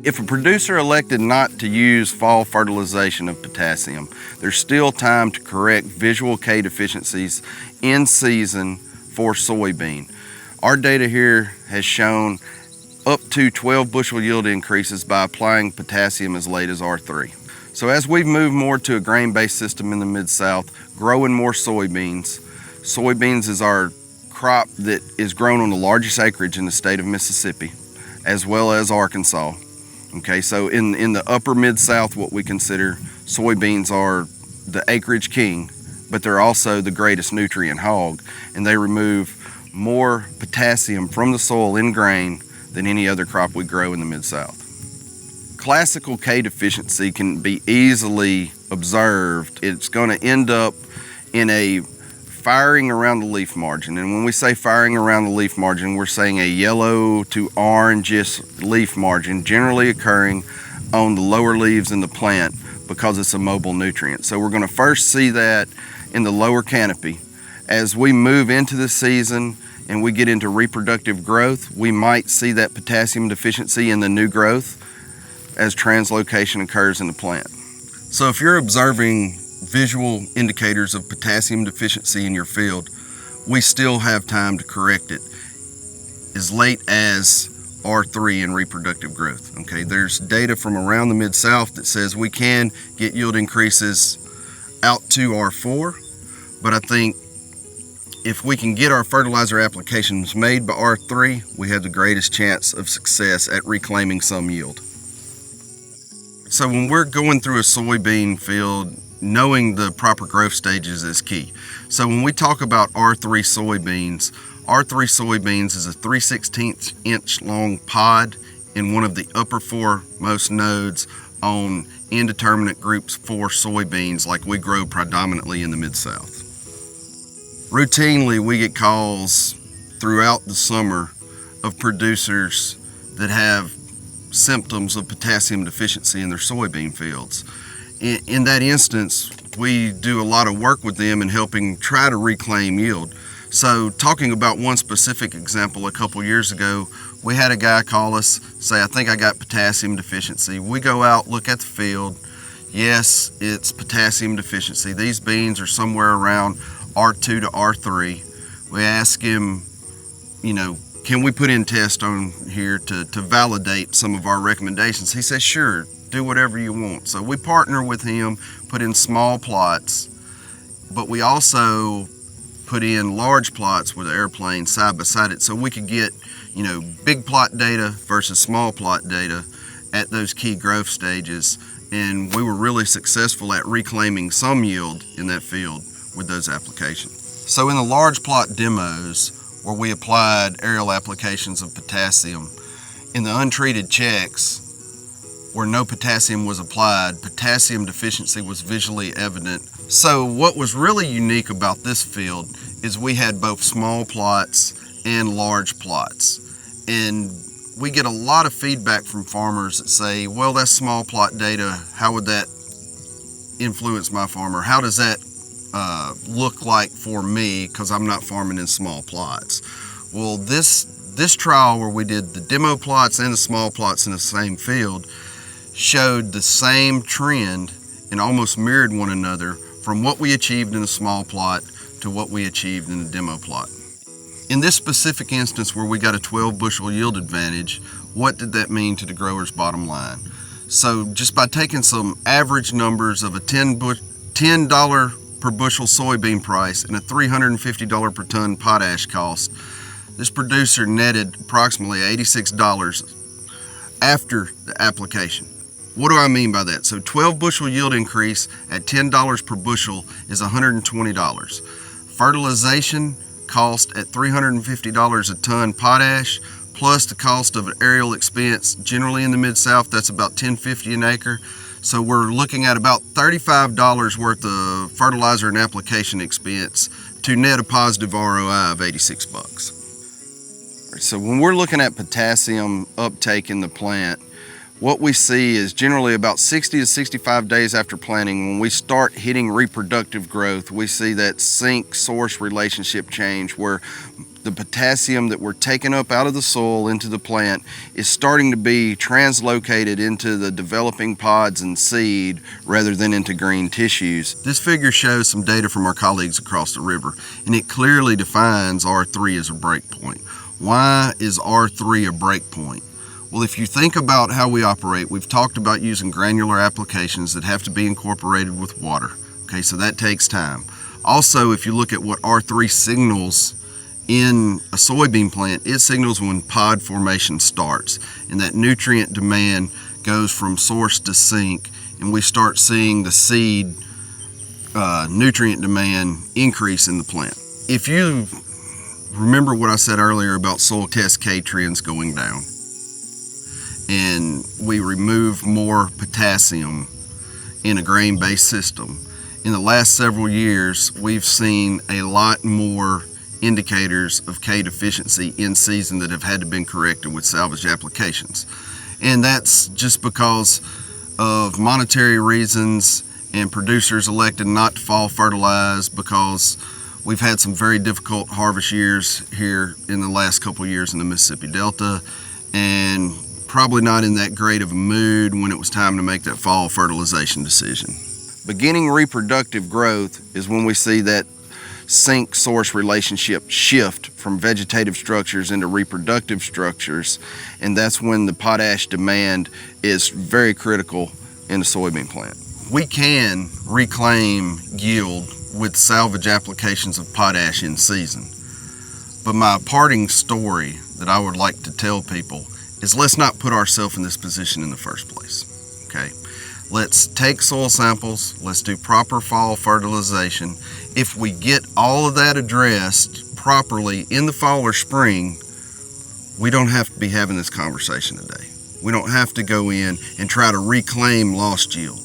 If a producer elected not to use fall fertilization of potassium, there's still time to correct visual K deficiencies in season for soybean. Our data here has shown up to 12 bushel yield increases by applying potassium as late as R3. So as we've moved more to a grain-based system in the Mid-South, growing more soybeans, soybeans is our crop that is grown on the largest acreage in the state of Mississippi, as well as Arkansas. Okay, so in the upper Mid-South, what we consider soybeans are the acreage king, but they're also the greatest nutrient hog, and they remove more potassium from the soil in grain than any other crop we grow in the Mid-South. Classical K deficiency can be easily observed. It's going to end up in a firing around the leaf margin, and when we say firing around the leaf margin, we're saying a yellow to orangish leaf margin, generally occurring on the lower leaves in the plant because it's a mobile nutrient. So we're going to first see that in the lower canopy. As we move into the season and we get into reproductive growth, we might see that potassium deficiency in the new growth as translocation occurs in the plant. So if you're observing visual indicators of potassium deficiency in your field, we still have time to correct it as late as R3 in reproductive growth. Okay, there's data from around the Mid-South that says we can get yield increases out to R4, but I think if we can get our fertilizer applications made by R3, we have the greatest chance of success at reclaiming some yield. So when we're going through a soybean field, knowing the proper growth stages is key. So when we talk about R3 soybeans is a 3/16 inch long pod in one of the upper foremost nodes on indeterminate groups for soybeans like we grow predominantly in the Mid-South. Routinely, we get calls throughout the summer of producers that have symptoms of potassium deficiency in their soybean fields. In that instance, we do a lot of work with them in helping try to reclaim yield. So talking about one specific example, a couple years ago, we had a guy call us, say, I think I got potassium deficiency. We go out, look at the field. Yes, it's potassium deficiency. These beans are somewhere around R2 to R3. We ask him, can we put in tests on here to validate some of our recommendations? He says, sure, do whatever you want. So we partner with him, put in small plots, but we also put in large plots with an airplane side by side it so we could get, big plot data versus small plot data at those key growth stages. And we were really successful at reclaiming some yield in that field with those applications. So in the large plot demos where we applied aerial applications of potassium, in the untreated checks where no potassium was applied, potassium deficiency was visually evident. So what was really unique about this field is we had both small plots and large plots. And we get a lot of feedback from farmers that say, well, that's small plot data. How would that influence my farmer? How does that look like for me, because I'm not farming in small plots? Well, this trial where we did the demo plots and the small plots in the same field showed the same trend and almost mirrored one another from what we achieved in the small plot to what we achieved in the demo plot. In this specific instance where we got a 12 bushel yield advantage, what did that mean to the grower's bottom line? So just by taking some average numbers of a $10 per bushel soybean price and a $350 per ton potash cost, this producer netted approximately $86 after the application. What do I mean by that? So 12 bushel yield increase at $10 per bushel is $120. Fertilization cost at $350 a ton potash, plus the cost of an aerial expense, generally in the Mid-South, that's about $10.50 an acre. So we're looking at about $35 worth of fertilizer and application expense to net a positive ROI of 86 bucks. So when we're looking at potassium uptake in the plant, what we see is generally about 60 to 65 days after planting, when we start hitting reproductive growth, we see that sink-source relationship change where the potassium that we're taking up out of the soil into the plant is starting to be translocated into the developing pods and seed rather than into green tissues. This figure shows some data from our colleagues across the river, and it clearly defines R3 as a break point. Why is R3 a break point? Well, if you think about how we operate, we've talked about using granular applications that have to be incorporated with water. Okay, so that takes time. Also, if you look at what R3 signals in a soybean plant, it signals when pod formation starts, and that nutrient demand goes from source to sink, and we start seeing the seed nutrient demand increase in the plant. If you remember what I said earlier about soil test K trends going down, and we remove more potassium in a grain-based system, in the last several years, we've seen a lot more indicators of K deficiency in season that have had to be corrected with salvage applications. And that's just because of monetary reasons, and producers elected not to fall fertilize because we've had some very difficult harvest years here in the last couple of years in the Mississippi Delta, and probably not in that great of a mood when it was time to make that fall fertilization decision. Beginning reproductive growth is when we see that sink source relationship shift from vegetative structures into reproductive structures, and that's when the potash demand is very critical in the soybean plant. We can reclaim yield with salvage applications of potash in season, but my parting story that I would like to tell people is let's not put ourselves in this position in the first place, okay? Let's take soil samples, let's do proper fall fertilization. If we get all of that addressed properly in the fall or spring, we don't have to be having this conversation today. We don't have to go in and try to reclaim lost yield.